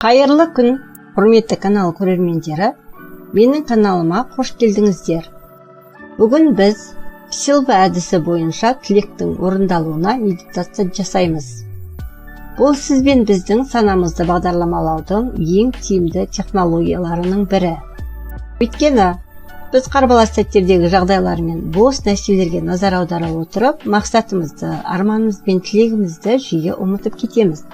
Қайырлы күн, құрметті канал көрермендері. Менің каналыма қош келдіңіздер. Бүгін біз Силва әдісі бойынша тілектің орындалуына медитация жасаймыз. Бұл сізбен біздің санамызды бағдарламалаудың ең тиімді технологияларының бірі. Өйткені біз қарбалас сәттердегі жағдайлар мен бос нәрселерге назар аудара отырып, мақсатымызды, арманымыз бен тілегімізді жиі ұмытып кетеміз.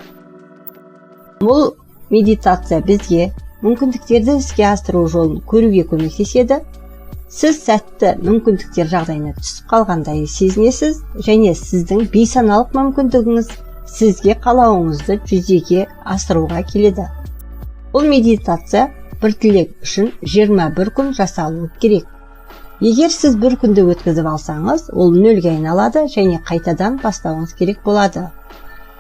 Бұл медитация бізге мүмкіндіктерді іске асыру жолын көруге көмектеседі. Сіз сәтті мүмкіндіктер жағдайына түсіп қалғандай сезінесіз, және сіздің бейсаналық мүмкіндігіңіз сізге қалауыңызды жүзеге асыруға келеді. Бұл медитация бір тілек үшін 21 күн жасалуы керек. Егер сіз бір күнді өткізіп алсаңыз, ол нөлге айналады және қайтадан бастауыңыз керек болады.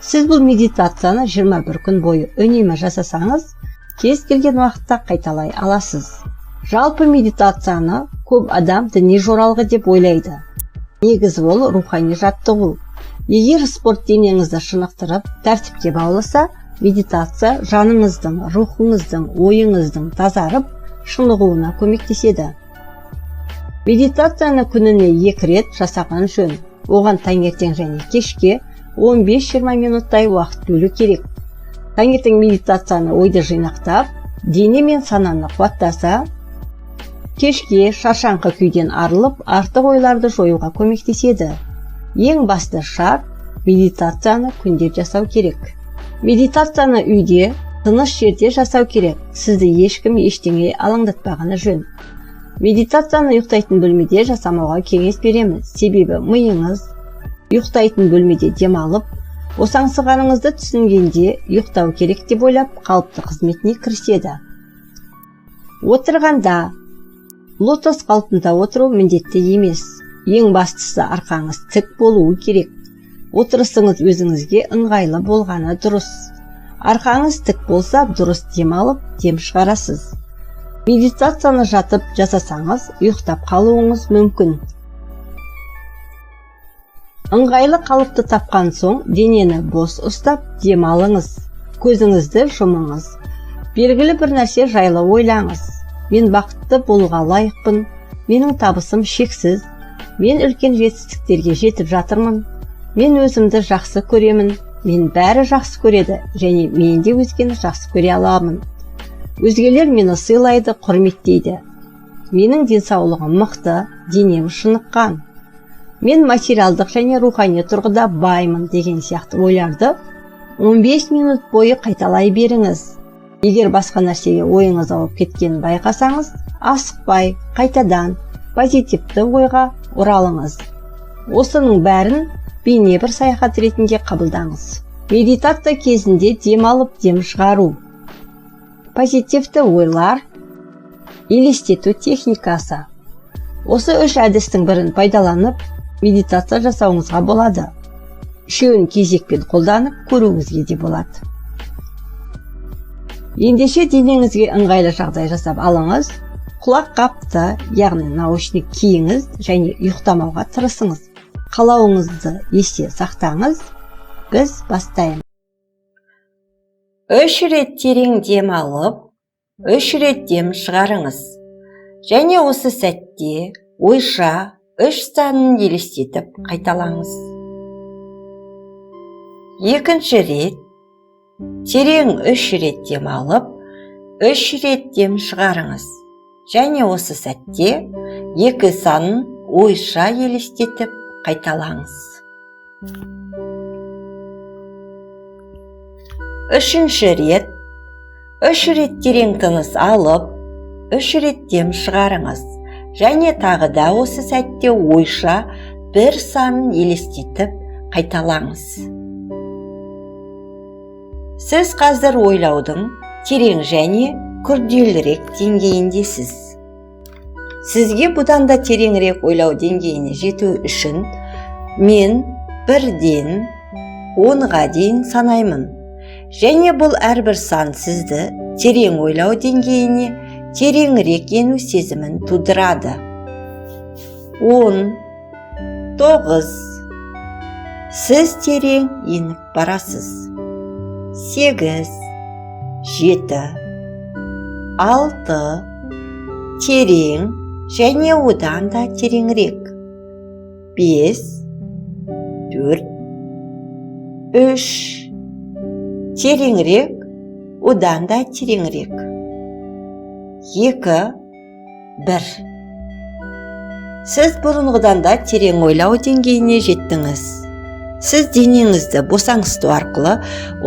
Сіз бұл медитацияны 21 күн бойы үнемі жасасаңыз, кез келген уақытта қайталай аласыз. Жалпы медитацияны көп адам діни жоралғы деп ойлайды. Негізі ол рухани жаттығу. Егер спорт денеңізді шынықтырып, тәртіпке бауласа, медитация жаныңыздың, рухыңыздың, ойыңыздың тазарып, шынығуына көмектеседі. Медитацияны күніне 2 рет жасаған жөн. Оған таңертең және кешке 15-20 минуттай уақыт бөлу керек. Таңертең медитацияны ойды жинақтап, дене мен сананы қуаттаса, кешке шаршаңқы күйден арылып, артық ойларды жоюға көмектеседі. Ең басты шарт медитацияны күнде жасау керек. Медитацияны үйде, тыныш жерде жасау керек. Сізді ешкім ештеңе алаңдатпағаны жөн. Медитацияны ұйықтайтын бөлмеде жасамауға кеңес береміз. Себебі миыңыз ұйықтайтын бөлмеде демалып, босаңсығаныңызды түсінгенде ұйықтау керек деп ойлап, қалыпты қызметіне кіріседі. Отырғанда лотос қалпында отыру міндетті емес. Ең бастысы арқаңыз тік болуы керек. Отырысыңыз өзіңізге ыңғайлы болғаны дұрыс. Арқаңыз тік болса, дұрыс демалып, дем шығарасыз. Медитацияны жатып жасасаңыз, ұйықтап қалуыңыз мүмкін. Ыңғайлы қалыпты тапқан соң, денені бос ұстап, дем алыңыз. Көзіңізді жұмыңыз. Белгілі бір нәрсе жайлы ойлаңыз. Мен бақытты болуға лайықпын. Менің табысым шексіз. Мен үлкен жетістіктерге жетіп жатырмын. Мен өзімді жақсы көремін. Мен бәрі жақсы көреді, және мен де өзгені жақсы көре аламын. Өзгелер мені сыйлайды, құрметтейді. Менің денсаулығым мықты, денем шыныққан. Мен материалдық және рухани тұрғыда баймын деген сияқты ойларды 15 минут бойы қайталай беріңіз. Егер басқа нәрсеге ойыңыз ауып кеткенін байқасаңыз, асықпай, қайтадан позитивті ойға оралыңыз. Осының бәрін бейне бір саяхат ретінде қабылдаңыз. Медитация кезінде демалып, дем шығару. Позитивті ойлар, елестету техникасы. Осы 3 әдістің бірін пайдаланып, медитация жасауыңызға болады. Үшеуін кезекпен қолданып көруіңізге де болады. Ендеше денеңізге ыңғайлы жағдай жасап алыңыз, құлақ қапты, яғни наушник киіңіз және ұйықтамауға тырысыңыз. Қалауыңызды есте сақтаңыз. Біз бастаймыз. 3 рет терең дем алып, 3 рет дем шығарыңыз. Және осы сәтте ойша 3 санын елестетіп қайталаңыз. 2-ші рет терең 3 рет дем алып, 3 рет дем шығарыңыз. Және осы сәтте 2 санын ойша елестетіп қайталаңыз. 3-ші рет 3 рет терең тыныс алып, 3 рет дем шығарыңыз. Және тағы да осы сәтте ойша 1 санын елестетіп қайталаңыз. Сіз қазір ойлаудың терең және күрделірек деңгейіндесіз. Сізге бұдан да тереңірек ойлау деңгейіне жету үшін мен 1-ден 10-ға дейін санаймын. Және бұл әрбір сан сізді терең ойлау деңгейіне тереңірек ену сезімін тудырады. 10, 9. Сіз терең еніп барасыз. 8, 7, 6, терең және одан да тереңірек. 5, 4, 3, тереңірек, одан да тереңірек. 2, 1. Сіз бұрынғыдан да терең ойлау деңгейіне жеттіңіз. Сіз денеңізді босаңсыту арқылы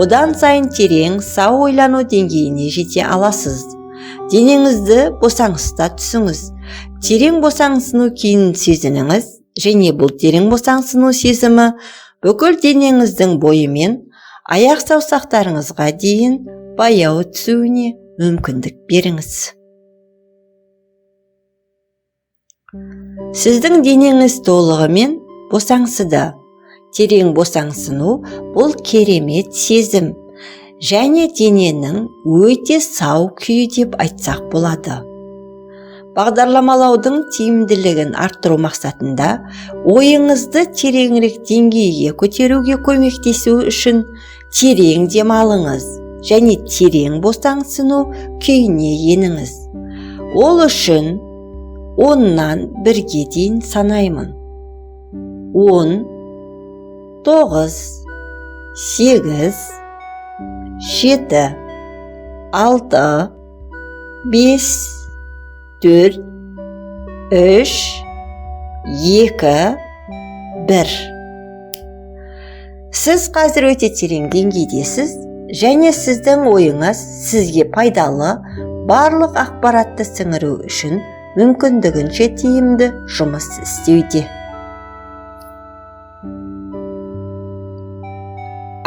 одан сайын терең, сау ойлану деңгейіне жете аласыз. Денеңізді босаңсыта түсіңіз. Терең босаңсыну кейін сезініңіз, және бұл терең босаңсыну сезімі бүкіл денеңіздің бойымен аяқ саусақтарыңызға дейін баяу түсуіне мүмкіндік беріңіз. Сіздің денеңіз толығымен босаңсыды. Терең босаңсыну бұл керемет сезім және дененің өте сау күйі деп айтсақ болады. Бағдарламалаудың тиімділігін арттыру мақсатында ойыңызды тереңірек деңгейге көтеруге көмектесу үшін терең демалыңыз және терең босаңсыну күйіне еніңіз. Ол үшін 10-нан 1-ге дейін санаймын. 10, 9, 8, 7, 6, 5, 4, 3, 2, 1. Сіз қазір өте терең деңгейдесіз және сіздің ойыңыз сізге пайдалы барлық ақпаратты сіңіру үшін мүмкіндігінше тиімді жұмыс істеуде.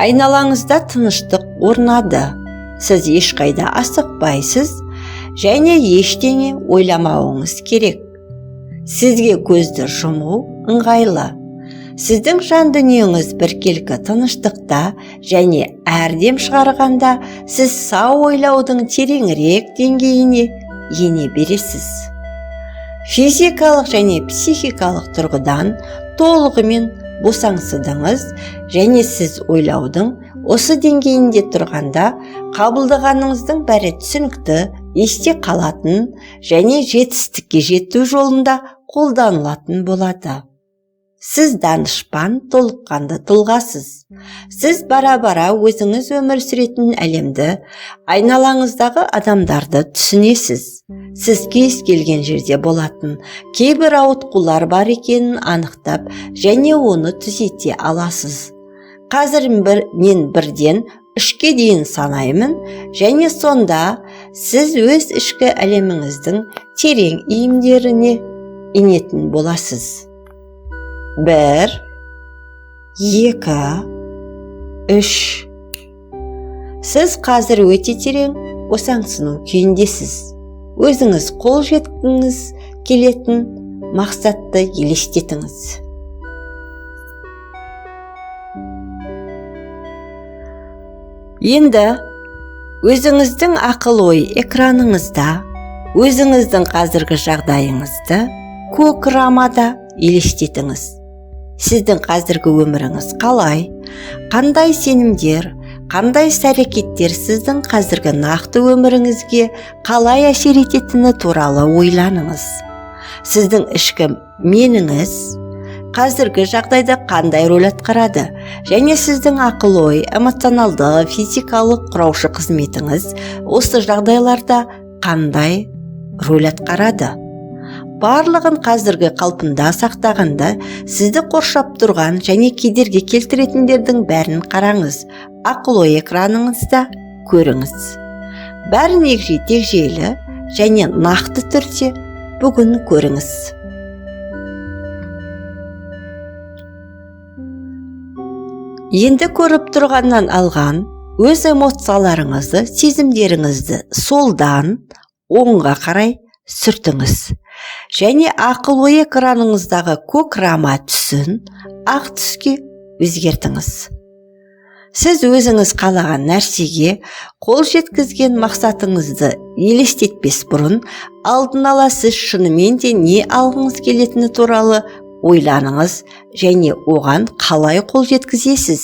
Айналаңызда тыныштық орнады. Сіз ешқайда асықпайсыз және ештеңе ойламауыңыз керек. Сізге көзді жұму ыңғайлы. Сіздің жан дүниеңіз біркелкі тыныштықта және әрдем шығарғанда сіз сау ойлаудың тереңірек деңгейіне ене бересіз. Физикалық және психикалық тұрғыдан толығымен босаңсыдыңыз және сіз ойлаудың осы деңгейінде тұрғанда қабылдағаныңыздың бәрі түсінікті, есте қалатын және жетістікке жету жолында қолданылатын болады. Сіз данышпан, толыққанды тұлғасыз. Сіз бара-бара өзіңіз өмір сүретін әлемді, айналаңыздағы адамдарды түсінесіз. Сіз кез келген жерде болатын кейбір ауытқулар бар екенін анықтап және оны түзете аласыз. Қазір мен 1-ден 3-ке дейін санаймын және сонда сіз өз ішкі әлеміңіздің терең иімдеріне енетін боласыз. 1, 2, 3. Сіз қазір өте терең босаңсыну күйіндесіз. Өзіңіз қол жеткіңіз келетін мақсатты елестетіңіз. Енді өзіңіздің ақыл-ой экраныңызда өзіңіздің қазіргі жағдайыңызды көк рамада елестетіңіз. Сіздің қазіргі өміріңіз қалай, қандай сенімдер, қандай іс-әрекеттер сіздің қазіргі нақты өміріңізге қалай әсер ететіні туралы ойланыңыз. Сіздің ішкі меніңіз қазіргі жағдайда қандай рөл атқарады және сіздің ақыл-ой, эмоционалды, физикалық құраушы қызметіңіз осы жағдайларда қандай рөл атқарады? Барлығын қазіргі қалпында сақтағанда сізді қоршап тұрған және кедергі келтіретіндердің бәрін қараңыз. Ақыл-ой экраныңызда көріңіз. Бәрін егжей-тегжейлі және нақты түрде бүгін көріңіз. Енді көріп тұрғаннан алған өз эмоцияларыңызды, сезімдеріңізді солдан оңға қарай сүртіңіз. Және ақыл-ой экраныңыздағы көк рама түсін ақ түске өзгертіңіз. Сіз өзіңіз қалаған нәрсеге қол жеткізген мақсатыңызды елестетпес бұрын, алдын ала сіз шынымен де не алғыңыз келетіні туралы ойланыңыз және оған қалай қол жеткізесіз.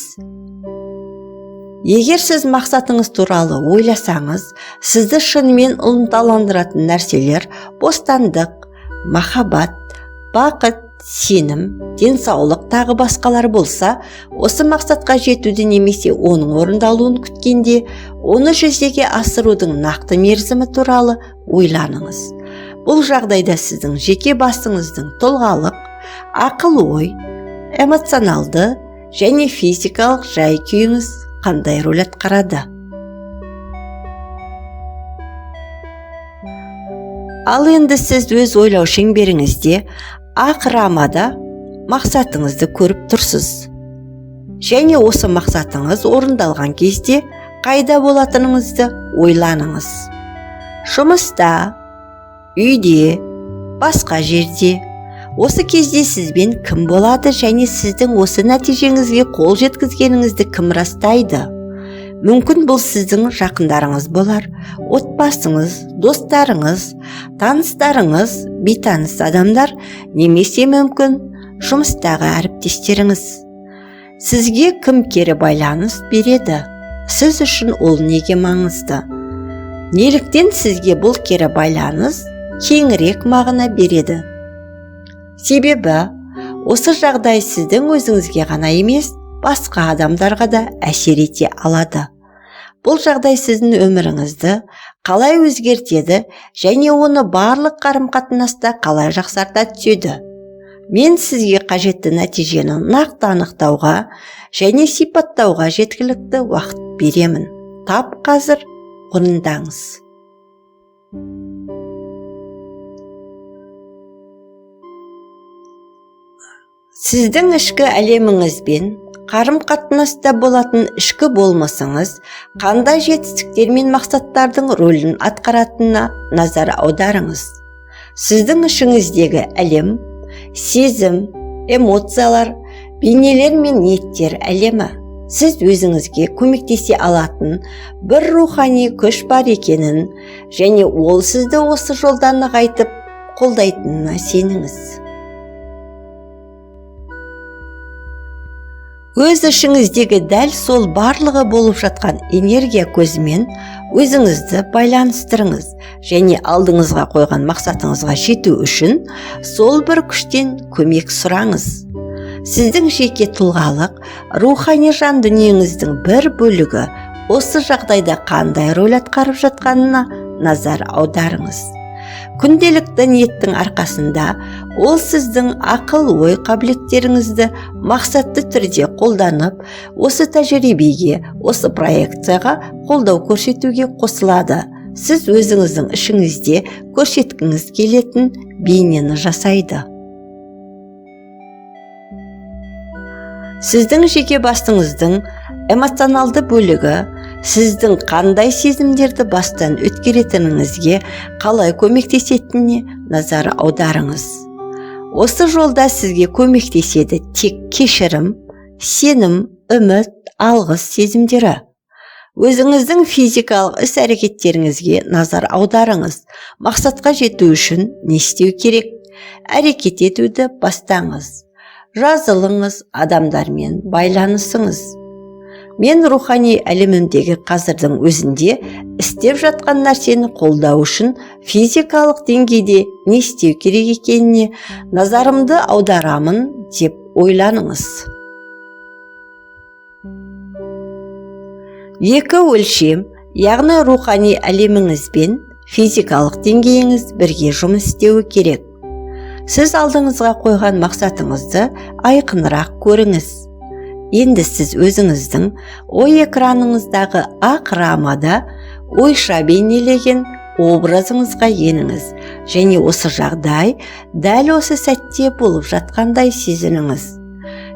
Егер сіз мақсатыңыз туралы ойласаңыз, сізді шынымен ынталандыратын нәрселер бостандық, махаббат, бақыт, сенім, денсаулық тағы басқалар болса, осы мақсатқа жетуді немесе оның орындалуын күткенде, оны жүзеге асырудың нақты мерзімі туралы ойланыңыз. Бұл жағдайда сіздің жеке басыңыздың тұлғалық, ақыл-ой, эмоционалды және физикалық жай-күйіңіз қандай рөл атқарады? Ал енді сіз өз ойлау шеңберіңізде ақ рамада мақсатыңызды көріп тұрсыз. Және осы мақсатыңыз орындалған кезде қайда болатыныңызды ойланыңыз. Жұмыста, үйде, басқа жерде. Осы кезде сізбен кім болады және сіздің осы нәтижеңізге қол жеткізгеніңізді кім растайды? Мүмкін бұл сіздің жақындарыңыз болар, отбасыңыз, достарыңыз, таныстарыңыз, бейтаныс адамдар, немесе мүмкін жұмыстағы әріптестеріңіз. Сізге кім кері байланыс береді? Сіз үшін ол неге маңызды? Неліктен сізге бұл кері байланыс кеңірек мағына береді? Себебі, осы жағдай сіздің өзіңізге ғана емес, басқа адамдарға да әсер ете алады. Бұл жағдай сіздің өміріңізді қалай өзгертеді және оны барлық қарым-қатынаста қалай жақсарта түседі? Мен сізге қажетті нәтижені нақты анықтауға және сипаттауға жеткілікті уақыт беремін. Тап қазір орындаңыз. Сіздің ішкі әлеміңізбен қарым-қатынаста болатын ішкі болмысыңыз қандай жетістіктер мен мақсаттардың рөлін атқаратынына назар аударыңыз. Сіздің ішіңіздегі әлем, сезім, эмоциялар, бейнелер мен ниеттер әлемі. Сіз өзіңізге көмектесе алатын бір рухани күш бар екенін және ол сізді осы жолдан нығайтып қолдайтынына сеніңіз. Өз ішіңіздегі дәл сол барлығы болып жатқан энергия көзімен өзіңізді байланыстырыңыз және алдыңызға қойған мақсатыңызға жету үшін сол бір күштен көмек сұраңыз. Сіздің жеке тұлғалық, рухани жан дүниеңіздің бір бөлігі осы жағдайда қандай рөл атқарып жатқанына назар аударыңыз. Күнделікті ниеттің арқасында ол сіздің ақыл-ой қабілеттеріңізді мақсатты түрде қолданып, осы тәжірибеге, осы проекцияға қолдау көрсетуге қосылады. Сіз өзіңіздің ішіңізде көрсеткіңіз келетін бейнені жасайды. Сіздің жеке басыңыздың эмоционалды бөлігі сіздің қандай сезімдерді бастан өткеретініңізге қалай көмектесетініне назар аударыңыз. Осы жолда сізге көмектеседі тек кешірім, сенім, үміт, алғыс сезімдері. Өзіңіздің физикалық іс-әрекеттеріңізге назар аударыңыз. Мақсатқа жету үшін не істеу керек? Әрекет етуді бастаңыз. Жазылыңыз, адамдармен байланысыңыз. Мен рухани әлемімдегі қазірдің өзінде істеп жатқан нәрсені қолдау үшін физикалық деңгейде не істеу керек екеніне назарымды аударамын деп ойланыңыз. Екі өлшем, яғни рухани әлеміңіз бен физикалық деңгейіңіз бірге жұмыс істеуі керек. Сіз алдыңызға қойған мақсатыңызды айқынырақ көріңіз. Енді сіз өзіңіздің ой экраныңыздағы ақ рамада ойша бейнелеген образыңызға еніңіз және осы жағдай дәл осы сәтте болып жатқандай сезініңіз.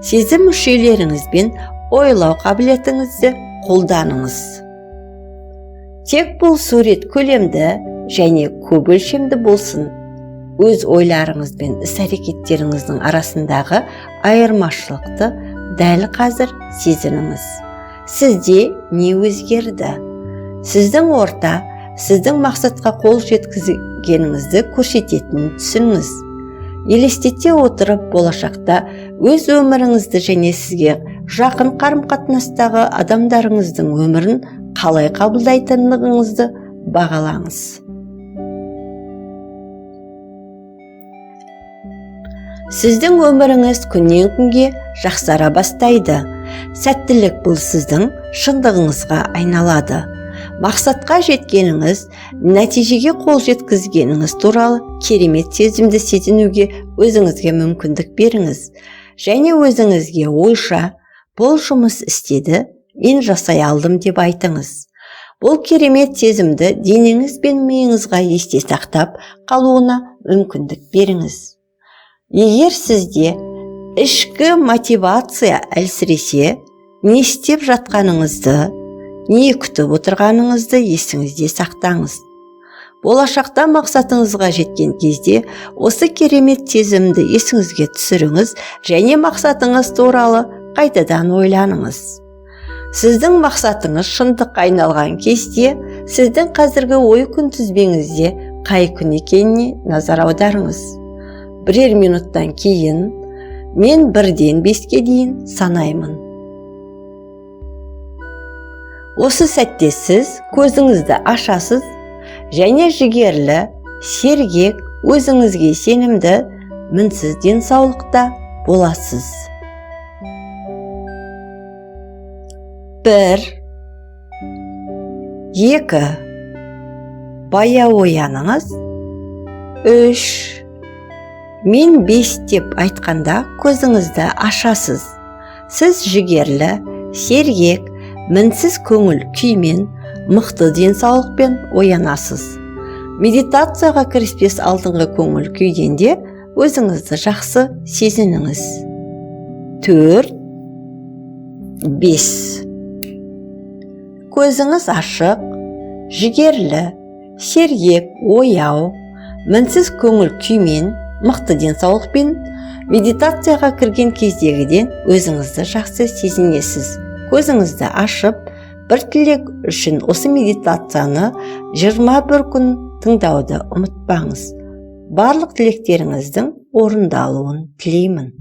Сезім мүшелеріңіз бен ойлау қабілетіңізді қолданыңыз. Тек бұл сурет көлемді және көп өлшемді болсын. Өз ойларыңыз бен іс-әрекеттеріңіздің арасындағы айырмашылықты дәл қазір сезініңіз. Сізде не өзгерді? Сіздің орта, сіздің мақсатқа қол жеткізгеніңізді көрсететінін түсініңіз. Елестете отырып болашақта өз өміріңізді және сізге жақын қарым-қатынастағы адамдарыңыздың өмірін қалай қабылдайтындығыңызды бағалаңыз. Сіздің өміріңіз күннен күнге жақсара бастайды. Сәттілік бұл сіздің шындығыңызға айналады. Мақсатқа жеткеніңіз, нәтижеге қол жеткізгеніңіз туралы керемет сезімді сезінуге өзіңізге мүмкіндік беріңіз. Және өзіңізге ойша, бұл жұмыс істеді, мен жасай алдым деп айтыңыз. Бұл керемет сезімді денеңіз бен миыңызға есте сақтап қалуына мүмкіндік беріңіз. Егер сізде ішкі мотивация әлсіресе, не істеп жатқаныңызды, не күтіп отырғаныңызды есіңізде сақтаңыз. Болашақта мақсатыңызға жеткен кезде осы керемет сезімді есіңізге түсіріңіз және мақсатыңыз туралы қайтадан ойланыңыз. Сіздің мақсатыңыз шындыққа айналған кезде, сіздің қазіргі ой күнтізбеңізде қай күн екеніне назар аударыңыз. Бірер минуттан кейін мен 1-ден 5-ке дейін санаймын. Осы сәтте сіз көзіңізді ашасыз және жігерлі, сергек, өзіңізге сенімді, мінсіз денсаулықта боласыз. 1, 2, баяу ояныңыз. 3, мен 5 деп айтқанда көзіңізді ашасыз. Сіз жігерлі, сергек, мінсіз көңіл күймен, мықты денсаулықпен оянасыз. Медитацияға кіріспес алдыңғы көңіл күйденде өзіңізді жақсы сезініңіз. 4, 5. Көзіңіз ашық, жігерлі, сергек, ояу, мінсіз көңіл күймен, мықты денсаулықпен медитацияға кірген кездегіден өзіңізді жақсы сезінесіз. Көзіңізді ашып, бір тілек үшін осы медитацияны 21 күн тыңдауды ұмытпаңыз. Барлық тілектеріңіздің орындалуын тілеймін.